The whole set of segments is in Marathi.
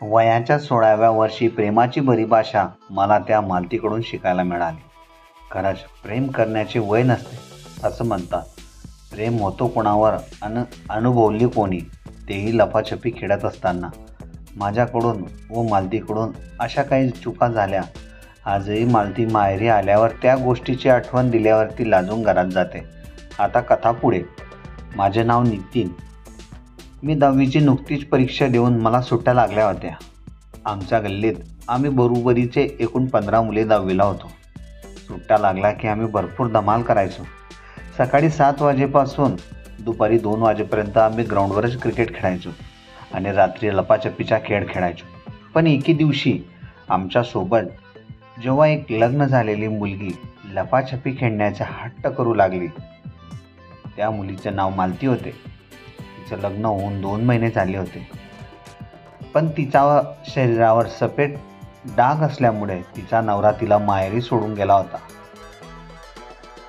वयाच्या 16व्या वर्षी प्रेमाची परिभाषा मला त्या मालतीकडून शिकायला मिळाली. खरंच प्रेम करण्याचे वय नसते असं म्हणतात. प्रेम होतो कोणावर अनुभवली कोणी, तेही लपाछपी खेळत असताना. माझ्याकडून व मालतीकडून अशा काही चुका झाल्या. आजही मालती माहेरी आल्यावर त्या गोष्टीची आठवण दिल्यावरती लाजून घरात जाते. आता कथा पुढे. माझे नाव नितीन. मी 10वीची नुकतीच परीक्षा देऊन मला सुट्ट्या लागल्या होत्या. आमच्या गल्लीत आम्ही बरोबरीचे एकूण 15 मुले 10वीला होतो. सुट्ट्या लागल्या की आम्ही भरपूर धमाल करायचो. सकाळी 7 वाजेपासून दुपारी 2 वाजेपर्यंत आम्ही ग्राउंडवरच क्रिकेट खेळायचो आणि रात्री लपाछपीचा खेळ खेळायचो. पण एके दिवशी आमच्यासोबत जेव्हा एक लग्न झालेली मुलगी लपाछपी खेळण्याचा हट्ट करू लागली. त्या मुलीचे नाव मालती होते. तिचं लग्न होऊन 2 महिने झाले होते, पण तिच्या शरीरावर सफेद डाग असल्यामुळे तिचा नवरा तिला माहेरी सोडून गेला होता.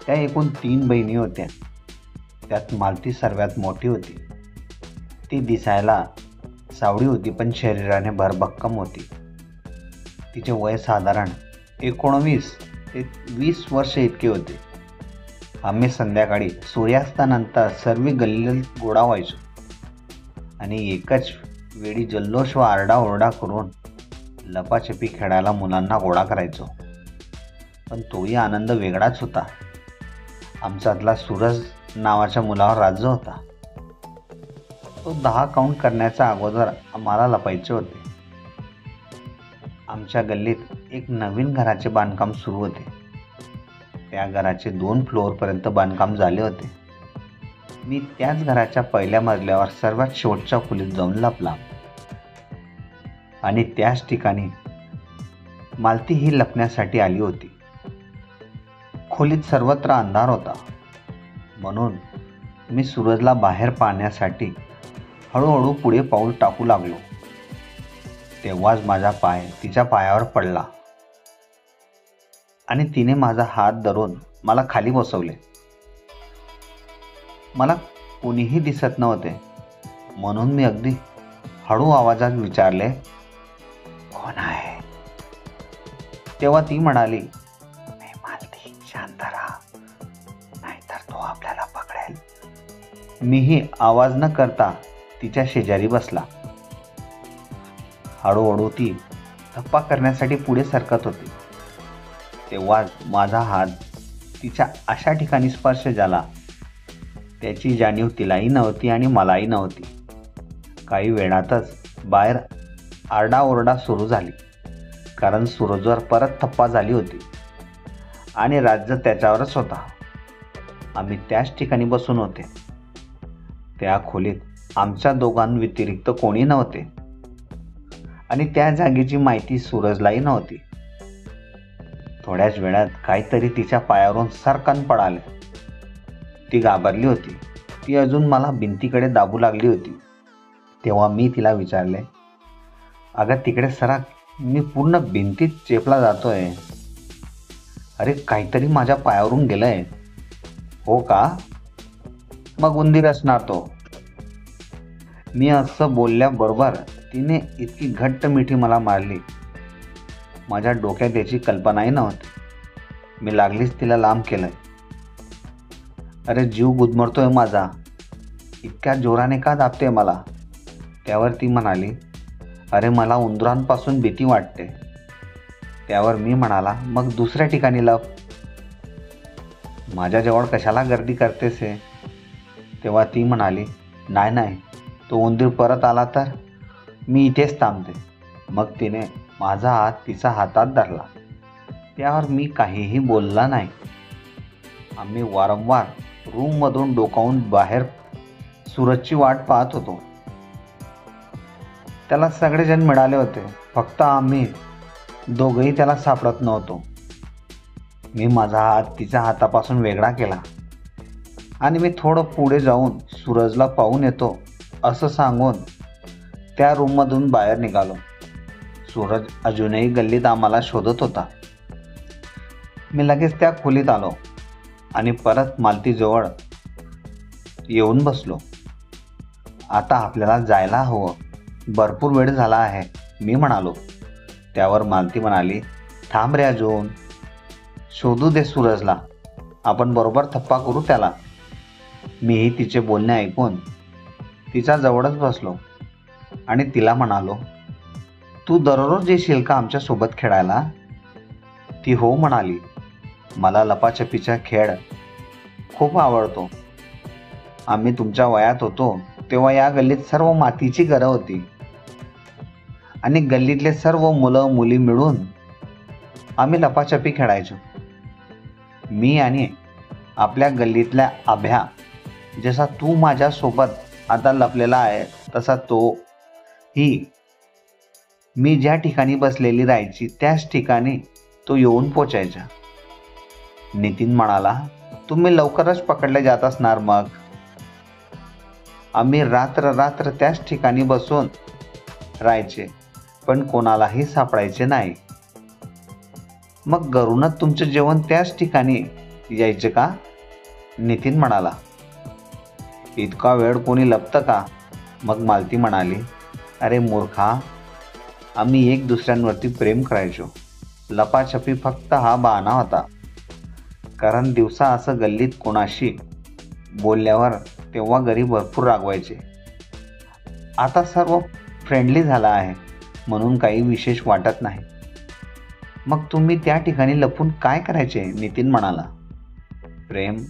त्या एकूण 3 बहिणी होत्या. त्यात मालती सर्वात मोठी होती. ती दिसायला सावळी होती पण शरीराने भरभक्कम होती. तिचे वय साधारण 19 ते 20 वर्ष इतके होते. आम्ही संध्याकाळी सूर्यास्तानंतर सर्व गल्लीत गोळा व्हायचो आणि एकच वेळी जल्लोष व आरडाओरडा करून लपाछपी खेळायला मुलांना गोळा करायचो. पण तोही आनंद वेगळाच होता. आमच्यातला सूरज नावाच्या मुलावर राज्य होता. तो 10 काउंट करण्याच्या अगोदर आम्हाला लपायचे होते. आमच्या गल्लीत एक नवीन घराचे बांधकाम सुरू होते. त्या घराचे 2 फ्लोअरपर्यंत बांधकाम झाले होते. मी त्याच घराच्या पहिल्या मजल्यावर सर्वात शेवटच्या खोलीत जाऊन लपला आणि त्याच ठिकाणी मालती ही लपण्यासाठी आली होती. खोलीत सर्वत्र अंधार होता, म्हणून मी सूरजला बाहेर पाहण्यासाठी हळूहळू पुढे पाऊल टाकू लागलो. तेव्हाच माझा पाय तिच्या पायावर पडला आणि तिने माझा हात धरून मला खाली बसवले. मला कोणीही दिसत नव्हते, म्हणून मी अगदी हळू आवाजात विचारले, कोण आहे? तेव्हा ती म्हणाली, मी मालती, शांत राहा, नाहीतर तो आपल्याला पकडेल. मीही आवाज न करता तिच्या शेजारी बसला. हळूहळू ती धप्पा करण्यासाठी पुढे सरकत होती. तेव्हा माझा हात तिच्या अशा ठिकाणी स्पर्श झाला, त्याची जाणीव तिलाही नव्हती आणि मलाही नव्हती. काही वेळातच बाहेर आरडाओरडा सुरू झाली, कारण सूरजवर परत थप्पा झाली होती आणि राज्य त्याच्यावरच होता. आम्ही त्याच ठिकाणी बसून होते. त्या खोलीत आमच्या दोघांव्यतिरिक्त कोणी नव्हते आणि त्या जागेची माहिती सूरजलाही नव्हती. थोड्याच वेळात काहीतरी तिच्या पायावरून सरकन पडाले. ती घाबरली होती. ती अजून मला भिंतीकडे दाबू लागली होती. तेव्हा मी तिला विचारले, अगं तिकडे सरक, मी पूर्ण भिंतीत चेपला जातोय. अरे काहीतरी माझ्या पायावरून गेलंय. हो का? मग उंदीर असणार तो. मी असं बोलल्याबरोबर तिने इतकी घट्ट मिठी मला मारली, माझ्या डोक्यात याची कल्पनाही नव्हती. मी लागलीच तिला लांब केलंय. अरे जीव गुदमरतोय माझा, इतक्या जोराने का दाबते मला? त्यावर ती म्हणाली, अरे मला उंदरांपासून भीती वाटते. त्यावर मी म्हणाला, मग दुसऱ्या ठिकाणी लप. माझ्याजवळ कशाला गर्दी करतेस हे? तेव्हा ती म्हणाली, नाही, तो उंदीर परत आला तर मी इथेच थांबते. मग तिने माझा हात तिचा हातात धरला. त्यावर मी काहीही बोलला नाही. आम्ही वारंवार रूममधून डोकावून बाहेर सूरजची वाट पाहत होतो. त्याला सगळेजण मिळाले होते, फक्त आम्ही दोघंही त्याला सापडत नव्हतो. मी माझा हात तिच्या हातापासून वेगळा केला आणि मी थोडं पुढे जाऊन सूरजला पाहून येतो असं सांगून त्या रूममधून बाहेर निघालो. सूरज अजूनही गल्लीत आम्हाला शोधत होता. मी लगेच त्या खोलीत आलो आणि परत मालतीजवळ येऊन बसलो. आता आपल्याला जायला हवं, भरपूर वेळ झाला आहे. मी म्हणालो. त्यावर मालती म्हणाली, थांब रे अजून, शोधू दे सूरजला, आपण बरोबर थप्पा करू त्याला. मीही तिचे बोलणे ऐकून तिच्या जवळच बसलो आणि तिला म्हणालो, तू दररोज येशील का आमच्यासोबत खेळायला? ती हो म्हणाली. मला लपाछपीचा खेळ खूप आवडतो. आम्ही तुमच्या वयात होतो तेव्हा या गल्लीत सर्व मातीची घरं होती आणि गल्लीतले सर्व मुलं मुली मिळून आम्ही लपाछपी खेळायचो. मी आणि आपल्या गल्लीतल्या आभ्या, जसा तू माझ्यासोबत आता लपलेला आहे तसा ही मी ज्या ठिकाणी बसलेली राहायची त्याच ठिकाणी तो येऊन पोचायचा. नितीन म्हणाला, तुम्ही लवकरच पकडले जात असणार मग. आम्ही रात्र त्याच ठिकाणी बसून राहायचे, पण कोणालाही सापडायचे नाही. मग घरूनच तुमचं जेवण त्याच ठिकाणी यायचे का? नितीन म्हणाला. इतका वेळ कोणी लपतं का? मग मालती म्हणाली, अरे मूर्खा, आम्ही एक दुसऱ्यांवरती प्रेम करायचो. लपाछपी फक्त हा बहाणा होता, कारण दिवसा असं गल्लीत कोणाशी बोलल्यावर तेव्हा घरी भरपूर रागवायचे. आता सर्व फ्रेंडली झाला आहे म्हणून काही विशेष वाटत नाही. मग तुम्ही त्या ठिकाणी लपून काय करायचे? नितीन म्हणाला. प्रेम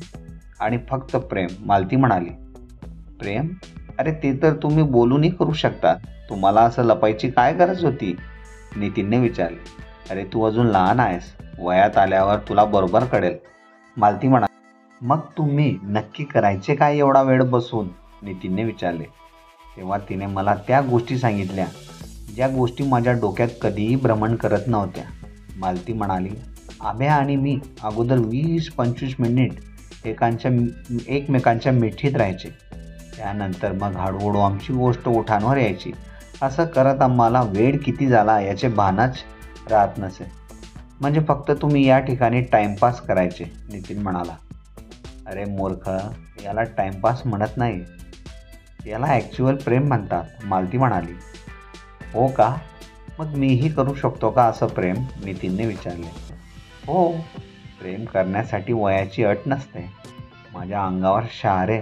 आणि फक्त प्रेम, मालती म्हणाली. प्रेम? अरे ते तर तुम्ही बोलूनही करू शकता. तुम्हाला असं लपायची काय गरज होती? नितीनने विचारले. अरे तू अजून लहान आहेस, वयात आल्यावर तुला बरोबर कळेल, मालती म्हणाली. मग तुम्ही नक्की करायचे काय एवढा वेळ बसून? नितीनने विचारले. तेव्हा तिने मला त्या गोष्टी सांगितल्या ज्या गोष्टी माझ्या डोक्यात कधीही भ्रमण करत नव्हत्या. मालती म्हणाली, आभ्या आणि मी अगोदर 20-25 मिनिट एकमेकांच्या मिठीत राहायचे. त्यानंतर मग हळूहळू आमची गोष्ट ओठांवर यायची. असं करत आम्हाला वेळ किती झाला याचे भानच राहत नसे. म्हणजे फक्त तुम्ही या ठिकाणी टाइमपास करायचे, नितीन म्हणाला. अरे मूर्ख, याला टाइमपास म्हणत नाही, याला ॲक्च्युअल प्रेम म्हणतात, मालती म्हणाली. हो का? मग मीही करू शकतो का असं प्रेम? नितीनने विचारले. हो, प्रेम करण्यासाठी वयाची अट नसते. माझ्या अंगावर शहारे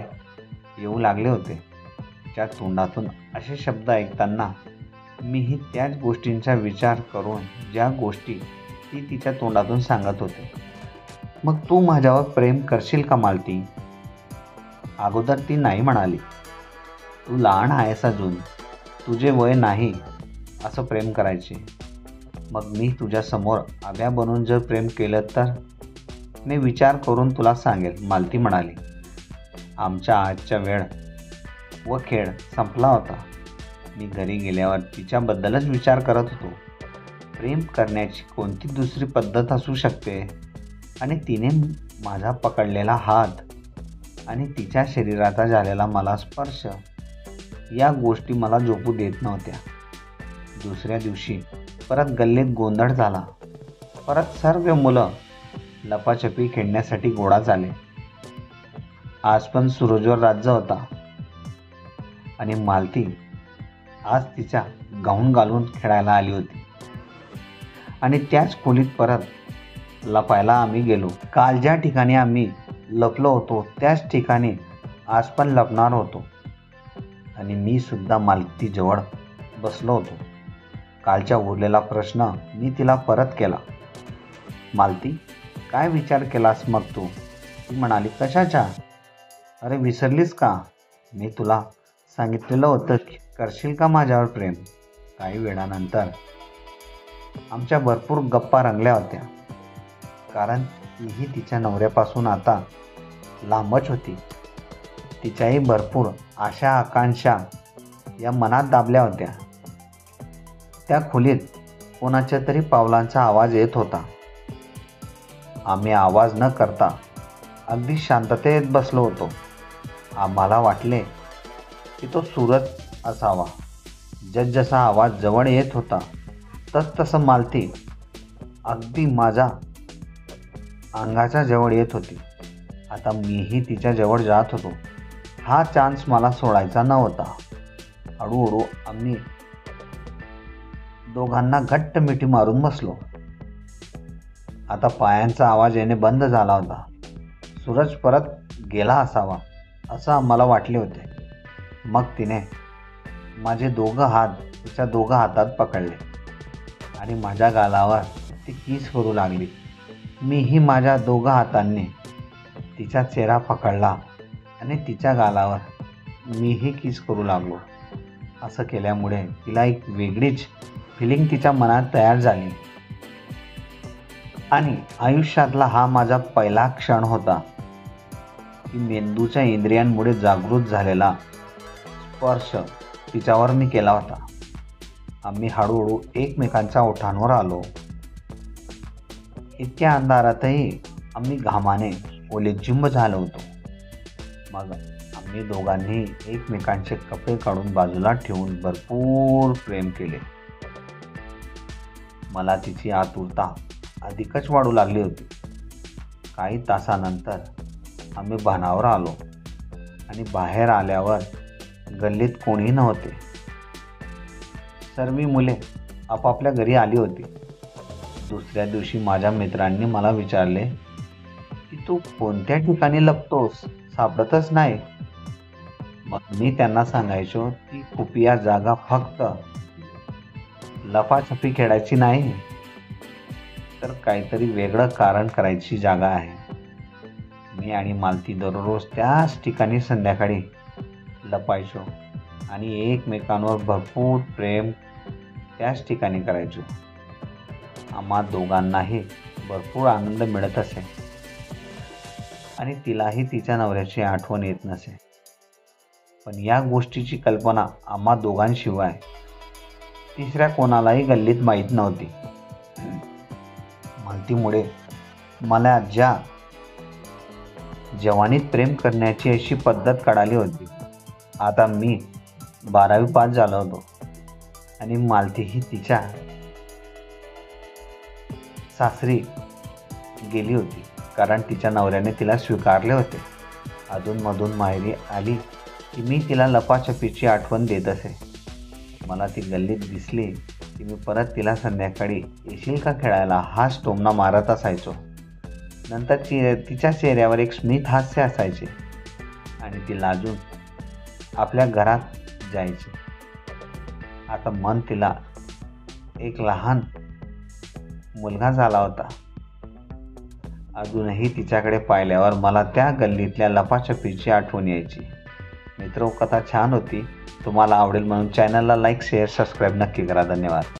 येऊ लागले होते. तिच्या तोंडातून असे शब्द ऐकताना मीही त्याच गोष्टींचा विचार करून ज्या गोष्टी ती तिच्या तोंडातून सांगत होते. मग तू माझ्यावर प्रेम करशील का मालती? अगोदर ती नाही म्हणाली. तू लहान आहेस अजून, तुझे वय नाही असं प्रेम करायचे. मग मी तुझ्यासमोर आभ्या बनून जर प्रेम केलं तर? मी विचार करून तुला सांगेल, मालती म्हणाली. आमच्या आजचा वेळ व खेळ संपला होता. मी घरी गेल्यावर तिच्याबद्दलच विचार करत होतो. प्रेम करण्याची कोणती दुसरी पद्धत असू शकते? आणि तिने माझा पकडलेला हात आणि तिच्या शरीराचा झालेला मला स्पर्श, या गोष्टी मला झोपू देत नव्हत्या. दुसऱ्या दिवशी परत गल्लीत गोंधळ झाला. परत सर्व मुलं लपाछपी खेळण्यासाठी गोळा झाले. आज पण सूरजवर राज्य होता आणि मालती आज तिच्या गाऊन घालून खेळायला आली होती. आणि त्याच खोलीत परत लपायला आम्ही गेलो. काल ज्या ठिकाणी आम्ही लपलो होतो त्याच ठिकाणी आज पण लपणार होतो. आणि मी सुद्धा मालतीजवळ बसलो होतो. कालचा उरलेला प्रश्न मी तिला परत केला. मालती, काय विचार केलास मग तू? ती म्हणाली, कशाचा? अरे विसरलीस का? मी तुला सांगितलेलं होतं की करशील का माझ्यावर प्रेम? काही वेळानंतर आमच्या भरपूर गप्पा रंगल्या होत्या, कारण तीही तिच्या नवऱ्यापासून आता लांबच होती. तिच्याही भरपूर आशा आकांक्षा या मनात दाबल्या होत्या. त्या खोलीत कोणाच्या तरी पावलांचा आवाज येत होता. आम्ही आवाज न करता अगदी शांततेत बसलो होतो. आम्हाला वाटले की तो सूरज असावा. जसा आवाज जवळ येत होता तसं मालती अगदी माझ्या अंगाच्या जवळ येत होती. आता मीही तिच्या जवळ जात होतो. हा चान्स मला सोडायचा नव्हता. हळूहळू आम्ही दोघांना घट्ट मिठी मारून बसलो. आता पायांचा आवाज येणे बंद झाला होता. सूरज परत गेला असावा असं आम्हाला वाटले होते. मग तिने माझे दोघं हात तिच्या दोघं हातात पकडले आणि माझ्या गालावर ती किस करू लागली. मीही माझ्या दोघं हातांनी तिचा चेहरा पकडला आणि तिच्या गालावर मीही किस करू लागलो. असं केल्यामुळे तिला एक वेगळीच फिलिंग तिच्या मनात तयार झाली आणि आयुष्यातला हा माझा पहिला क्षण होता की मेंदूच्या इंद्रियांमुळे जागृत झालेला स्पर्श तिच्यावर मी केला होता. आम्ही हळूहळू एकमेकांच्या ओठांवर आलो. इतक्या अंधारातही आम्ही घामाने ओलेचिंब झालो होतो. मग आम्ही दोघांनी एकमेकांचे कपडे काढून बाजूला ठेवून भरपूर प्रेम केले. मला तिची आतुरता अधिकच वाढू लागली होती. काही तासानंतर आम्ही भानावर आलो आणि बाहेर आल्यावर गल्लीत कोणीही नव्हते. सर्व मुले आपापल्या घरी आली होती. दुसऱ्या दिवशी माझ्या मित्रांनी मला विचारले की तू कोणत्या ठिकाणी लपतोस, सापडतच नाही. मग मी त्यांना सांगायचो की खुफिया जागा फक्त लपाछपी खेळायची नाही, तर काहीतरी वेगळं कारण करायची जागा आहे. मी आणि मालती दररोज त्याच ठिकाणी संध्याकाळी लपायचो आणि एकमेकांवर भरपूर प्रेम त्याच ठिकाणी करायचो. आम्हा दोघांनाही भरपूर आनंद मिळत असे आणि तिलाही तिच्या नवऱ्याची आठवण येत नसे. पण या गोष्टीची कल्पना आम्हा दोघांशिवाय तिसऱ्या कोणालाही गल्लीत माहीत नव्हती. मालतीमुळे मला ज्या जवानीत प्रेम करण्याची अशी पद्धत कळाली होती. आता मी 12वी पास झालो होतो आणि मालती ही तिच्या सासरी गेली होती कारण तिच्या नवऱ्याने तिला स्वीकारले होते. अधूनमधून माहेरी आली की मी तिला लपाछपीची आठवण देत असे. मला ती गल्लीत दिसली की मी परत तिला संध्याकाळी येशील का खेळायला हाच टोमणा मारत असायचो. नंतर तिच्या चेहऱ्यावर एक स्मित हास्य असायचे आणि ती लाजून आपल्या घरात जायची. आता मन तिला एक लहान मुलगा झाला होता. अजूनही तिच्याकडे पाहिल्यावर मला त्या गल्लीतल्या लपाछपीची आठवण यायची. मित्र, कथा छान होती. तुम्हाला आवडेल म्हणून चॅनलला लाईक, शेअर, सबस्क्राईब नक्की करा. धन्यवाद.